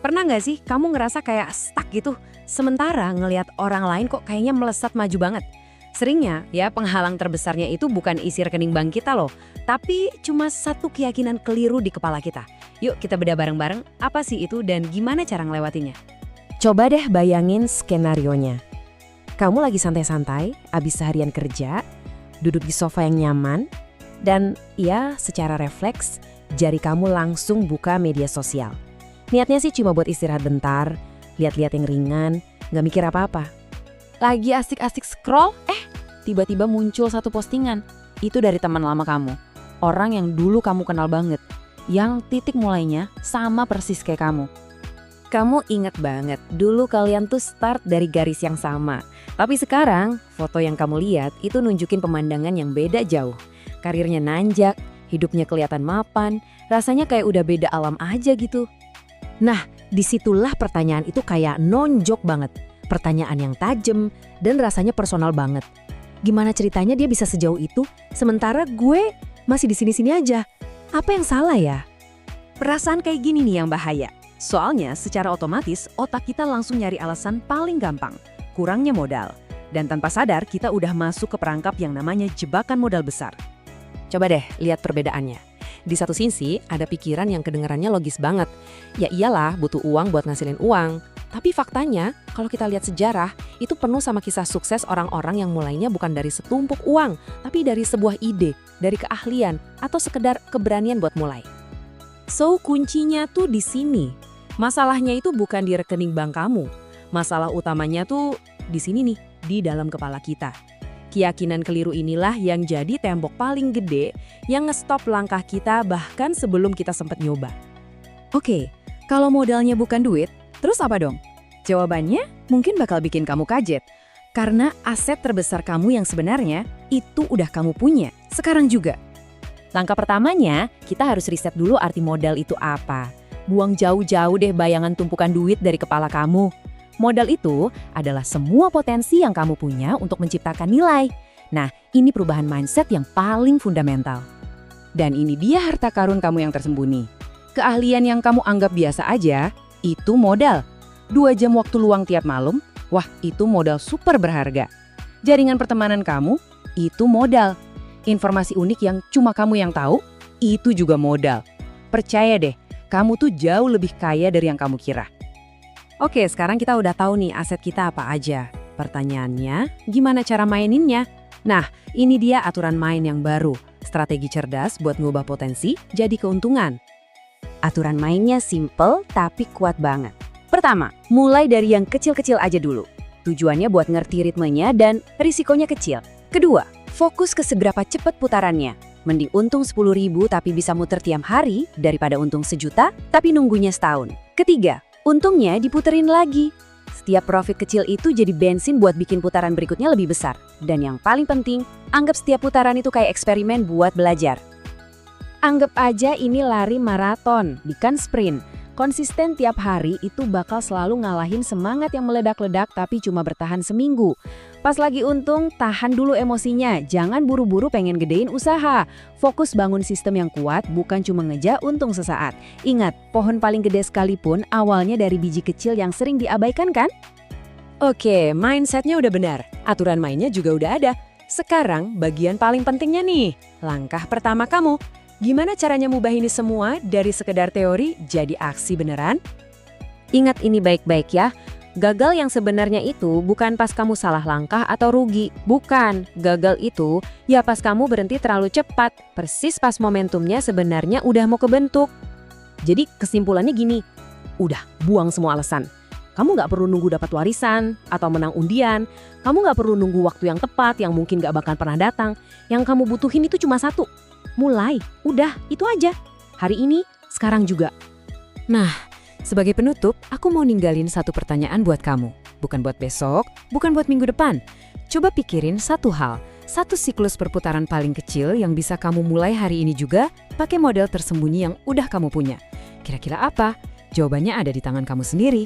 Pernah nggak sih kamu ngerasa kayak stuck gitu? Sementara ngelihat orang lain kok kayaknya melesat maju banget. Seringnya ya penghalang terbesarnya itu bukan isi rekening bank kita loh, tapi cuma satu keyakinan keliru di kepala kita. Yuk kita bedah bareng-bareng apa sih itu dan gimana cara ngelewatinnya. Coba deh bayangin skenarionya. Kamu lagi santai-santai, abis seharian kerja, duduk di sofa yang nyaman, dan ya secara refleks, jari kamu langsung buka media sosial. Niatnya sih cuma buat istirahat bentar, lihat-lihat yang ringan, nggak mikir apa-apa. Lagi asik-asik scroll, tiba-tiba muncul satu postingan. Itu dari teman lama kamu. Orang yang dulu kamu kenal banget. Yang titik mulainya sama persis kayak kamu. Kamu inget banget, dulu kalian tuh start dari garis yang sama. Tapi sekarang, foto yang kamu lihat itu nunjukin pemandangan yang beda jauh. Karirnya nanjak, hidupnya kelihatan mapan, rasanya kayak udah beda alam aja gitu. Nah, disitulah pertanyaan itu kayak nonjok banget. Pertanyaan yang tajam dan rasanya personal banget. Gimana ceritanya dia bisa sejauh itu, sementara gue masih di sini-sini aja. Apa yang salah ya? Perasaan kayak gini nih yang bahaya. Soalnya secara otomatis otak kita langsung nyari alasan paling gampang, kurangnya modal. Dan tanpa sadar kita udah masuk ke perangkap yang namanya jebakan modal besar. Coba deh lihat perbedaannya. Di satu sisi ada pikiran yang kedengarannya logis banget. Ya iyalah butuh uang buat ngasilin uang. Tapi faktanya kalau kita lihat sejarah itu penuh sama kisah sukses orang-orang yang mulainya bukan dari setumpuk uang. Tapi dari sebuah ide, dari keahlian atau sekedar keberanian buat mulai. So kuncinya tuh di sini. Masalahnya itu bukan di rekening bank kamu. Masalah utamanya tuh di sini nih, di dalam kepala kita. Keyakinan keliru inilah yang jadi tembok paling gede yang ngestop langkah kita bahkan sebelum kita sempat nyoba. Oke, kalau modalnya bukan duit, terus apa dong? Jawabannya mungkin bakal bikin kamu kaget. Karena aset terbesar kamu yang sebenarnya itu udah kamu punya, sekarang juga. Langkah pertamanya, kita harus riset dulu arti modal itu apa. Buang jauh-jauh deh bayangan tumpukan duit dari kepala kamu. Modal itu adalah semua potensi yang kamu punya untuk menciptakan nilai. Nah, ini perubahan mindset yang paling fundamental. Dan ini dia harta karun kamu yang tersembunyi. Keahlian yang kamu anggap biasa aja, itu modal. 2 jam waktu luang tiap malam, wah itu modal super berharga. Jaringan pertemanan kamu, itu modal. Informasi unik yang cuma kamu yang tahu, itu juga modal. Percaya deh, kamu tuh jauh lebih kaya dari yang kamu kira. Oke, sekarang kita udah tahu nih aset kita apa aja. Pertanyaannya, gimana cara maininnya? Nah, ini dia aturan main yang baru. Strategi cerdas buat ngubah potensi jadi keuntungan. Aturan mainnya simple tapi kuat banget. Pertama, mulai dari yang kecil-kecil aja dulu. Tujuannya buat ngerti ritmenya dan risikonya kecil. Kedua, fokus ke seberapa cepat putarannya. Mending untung 10.000 tapi bisa muter tiap hari daripada untung 1 juta tapi nunggunya setahun. Ketiga, untungnya diputerin lagi. Setiap profit kecil itu jadi bensin buat bikin putaran berikutnya lebih besar. Dan yang paling penting, anggap setiap putaran itu kayak eksperimen buat belajar. Anggap aja ini lari maraton, bukan sprint. Konsisten tiap hari itu bakal selalu ngalahin semangat yang meledak-ledak tapi cuma bertahan seminggu. Pas lagi untung, tahan dulu emosinya. Jangan buru-buru pengen gedein usaha. Fokus bangun sistem yang kuat, bukan cuma ngejar untung sesaat. Ingat, pohon paling gede sekalipun awalnya dari biji kecil yang sering diabaikan kan? Oke, mindsetnya udah benar. Aturan mainnya juga udah ada. Sekarang bagian paling pentingnya nih. Langkah pertama kamu. Gimana caranya mubah ini semua dari sekedar teori jadi aksi beneran? Ingat ini baik-baik ya. Gagal yang sebenarnya itu bukan pas kamu salah langkah atau rugi. Bukan. Gagal itu ya pas kamu berhenti terlalu cepat. Persis pas momentumnya sebenarnya udah mau kebentuk. Jadi kesimpulannya gini. Udah, buang semua alasan. Kamu nggak perlu nunggu dapat warisan atau menang undian. Kamu nggak perlu nunggu waktu yang tepat yang mungkin nggak bakal pernah datang. Yang kamu butuhin itu cuma satu. Mulai, udah, itu aja. Hari ini, sekarang juga. Nah, sebagai penutup, aku mau ninggalin satu pertanyaan buat kamu. Bukan buat besok, bukan buat minggu depan. Coba pikirin satu hal, satu siklus perputaran paling kecil yang bisa kamu mulai hari ini juga pakai model tersembunyi yang udah kamu punya. Kira-kira apa? Jawabannya ada di tangan kamu sendiri.